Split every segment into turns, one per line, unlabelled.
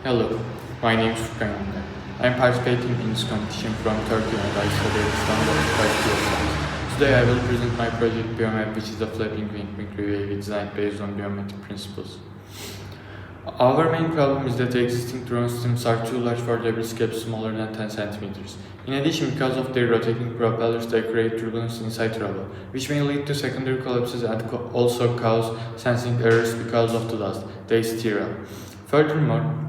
Hello, my name is Furkan. I am participating in this competition from Turkey and I study at Istanbul University of Science. Today I will present my project Biomap, which is a flapping wing microwave designed based on geometric principles. Our main problem is that the existing drone systems are too large for debris caps smaller than 10 centimeters. In addition, because of their rotating propellers, they create turbulence inside rubber, which may lead to secondary collapses and also cause sensing errors because of the dust they stir up. Furthermore,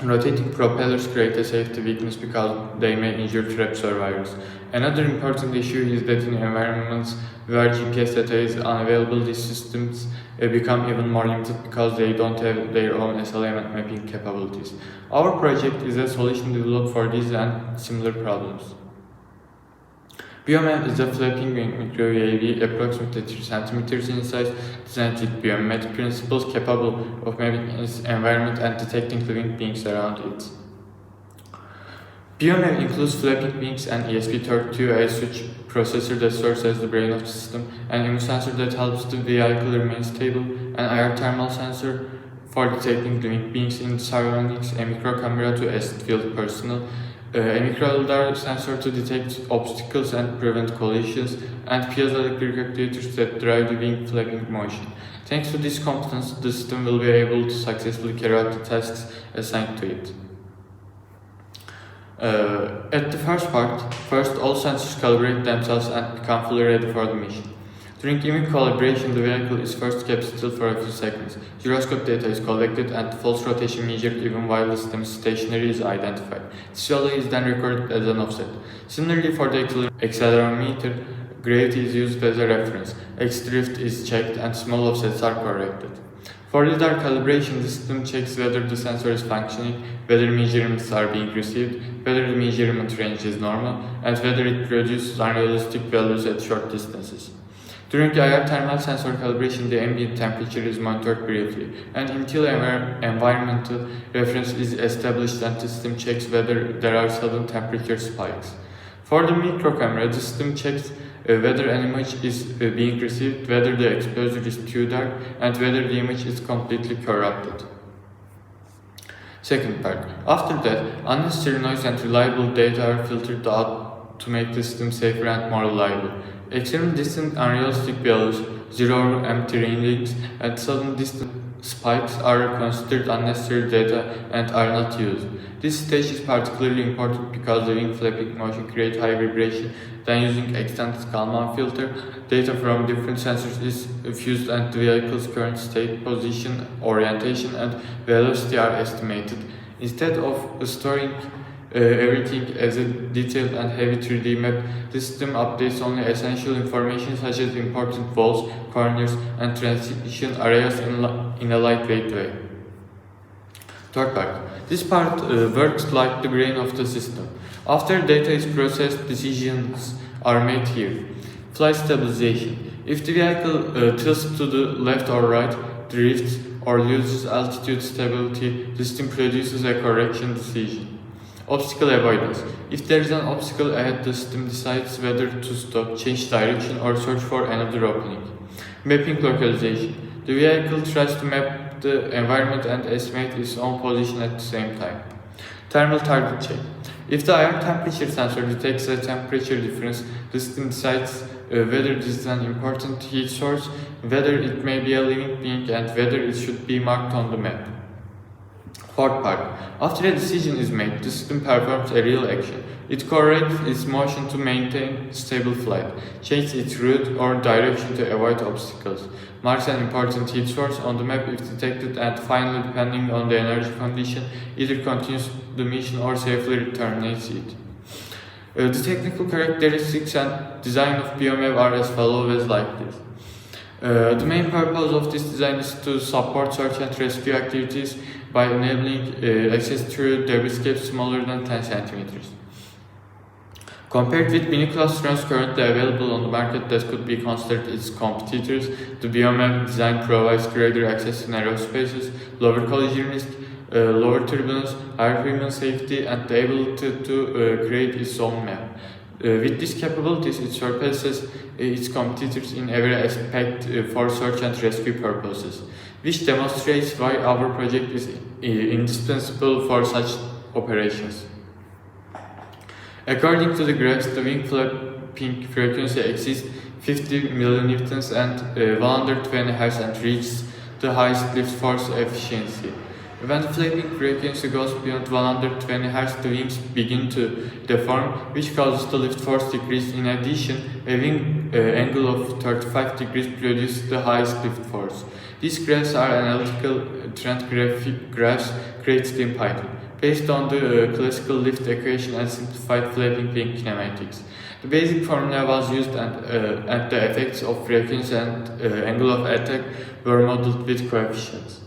rotating propellers create a safety weakness because they may injure trap survivors. Another important issue is that in environments where GPS data is unavailable, these systems become even more limited because they don't have their own SLA mapping capabilities. Our project is a solution developed for these and similar problems. Biomap is a flapping wing microwave approximately 3 cm in size, designed with geometric principles capable of mapping its environment and detecting living beings around it. Biomap includes flapping wings, an ESP32, a switch processor that serves as the brain of the system, an image sensor that helps the vehicle remain stable, an IR thermal sensor for detecting living beings in surroundings, a micro camera to assist field personnel, a micro-lidar sensor to detect obstacles and prevent collisions, and piezoelectric actuators that drive the wing flapping motion. Thanks to this competence, the system will be able to successfully carry out the tasks assigned to it. At the first part, all sensors calibrate themselves and become fully ready for the mission. During image calibration, the vehicle is first kept still for a few seconds. Gyroscope data is collected and false rotation measured even while the system's stationary is identified. This value is then recorded as an offset. Similarly, for the accelerometer, gravity is used as a reference. X-drift is checked and small offsets are corrected. For lidar calibration, the system checks whether the sensor is functioning, whether measurements are being received, whether the measurement range is normal, and whether it produces unrealistic values at short distances. During IR thermal sensor calibration, the ambient temperature is monitored briefly, and until environmental reference is established and the system checks whether there are sudden temperature spikes. For the micro camera, the system checks whether an image is being received, whether the exposure is too dark, and whether the image is completely corrupted. Second part. After that, unnecessary noise and reliable data are filtered out to make the system safer and more reliable. Extreme distant unrealistic values, zero or empty readings, and sudden distant spikes are considered unnecessary data and are not used. This stage is particularly important because the wing flapping motion creates high vibration. Then using extended Kalman filter, data from different sensors is fused and the vehicle's current state, position, orientation, and velocity are estimated. Instead of storing everything as a detailed and heavy 3D map, the system updates only essential information such as important walls, corners, and transition areas in a lightweight way. Third part. This part works like the brain of the system. After data is processed, decisions are made here. Flight stabilization. If the vehicle tilts to the left or right, drifts, or loses altitude stability, the system produces a correction decision. Obstacle avoidance. If there is an obstacle ahead, the system decides whether to stop, change direction, or search for another opening. Mapping localization. The vehicle tries to map the environment and estimate its own position at the same time. Thermal target check. If the IR temperature sensor detects a temperature difference, the system decides whether this is an important heat source, whether it may be a living being, and whether it should be marked on the map. Fourth part. After a decision is made, the system performs a real action. It corrects its motion to maintain stable flight, changes its route or direction to avoid obstacles, marks an important heat source on the map if detected, and finally, depending on the energy condition, either continues the mission or safely terminates it. The technical characteristics and design of Biomap are as follows like this. The main purpose of this design is to support search and rescue activities by enabling access through debris caps smaller than 10 centimeters. Compared with mini-class drones currently available on the market that could be considered its competitors, the Biomap design provides greater access to narrow spaces, lower collision risk, lower turbulence, higher human safety, and the ability to create its own map. With these capabilities, it surpasses its competitors in every aspect for search and rescue purposes. which demonstrates why our project is indispensable for such operations. According to the graphs, the wing flapping frequency exceeds 50 millinewtons and 120 Hz and reaches the highest lift force efficiency. When the flapping frequency goes beyond 120 Hz, the wings begin to deform, which causes the lift force decrease. In addition, a wing angle of 35 degrees produces the highest lift force. These graphs are analytical trend graphic graphs created in Python, based on the classical lift equation and simplified flapping wing kinematics. The basic formula was used and the effects of frequency and angle of attack were modeled with coefficients.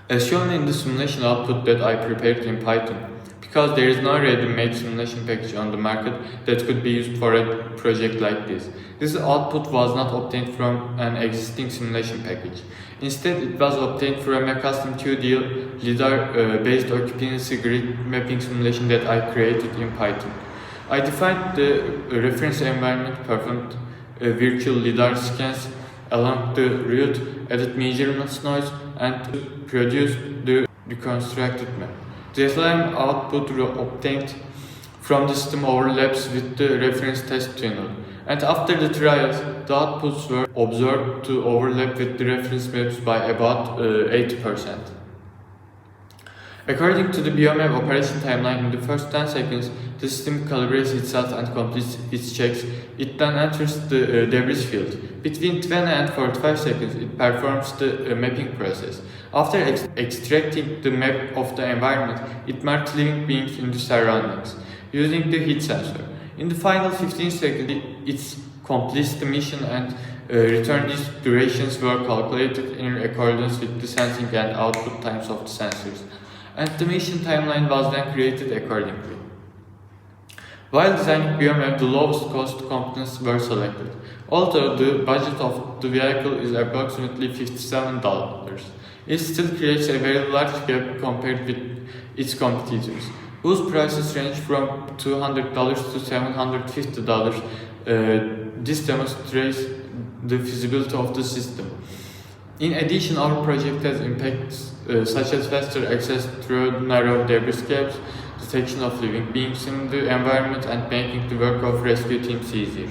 As shown in the simulation output that I prepared in Python, because there is no ready-made simulation package on the market that could be used for a project like this. This output was not obtained from an existing simulation package. Instead, it was obtained from a custom 2D LiDAR-based occupancy grid mapping simulation that I created in Python. I defined the reference environment, performed virtual LiDAR scans along the route, added measurements noise, and produced the reconstructed map. The SLM output obtained from the system overlaps with the reference test tunnel, and after the trials, the outputs were observed to overlap with the reference maps by about 80%. According to the BioMap operation timeline, in the first 10 seconds, the system calibrates itself and completes its checks. It then enters the debris field. Between 20 and 45 seconds, it performs the mapping process. After extracting the map of the environment, it marks living beings in the surroundings, using the heat sensor. In the final 15 seconds, it completes the mission and return. These durations were calculated in accordance with the sensing and output times of the sensors, and the mission timeline was then created accordingly. While designing BioMap, the lowest cost components were selected. Although the budget of the vehicle is approximately $57, it still creates a very large gap compared with its competitors, whose prices range from $200 to $750. This demonstrates the feasibility of the system. In addition, our project has impacts such as faster access through narrow debris gaps, detection of living beings in the environment, and making the work of rescue teams easier.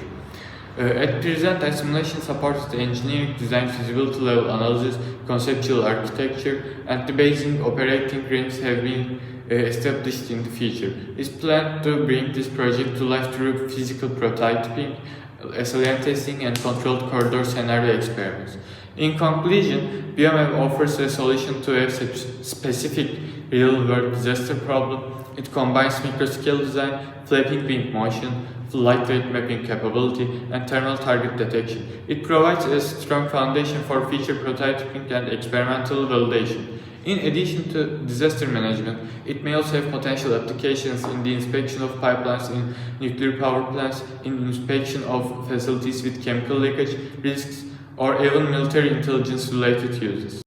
At present, a simulation supports the engineering, design, feasibility level analysis, conceptual architecture, and the basic operating ranges have been established in the future. It's planned to bring this project to life through physical prototyping, SLM testing, and controlled corridor scenario experiments. In conclusion, BioMap offers a solution to a specific real-world disaster problem. It combines microscale design, flapping wing motion, lightweight mapping capability, and thermal target detection. It provides a strong foundation for future prototyping and experimental validation. In addition to disaster management, it may also have potential applications in the inspection of pipelines in nuclear power plants, in inspection of facilities with chemical leakage risks, or even military intelligence-related uses.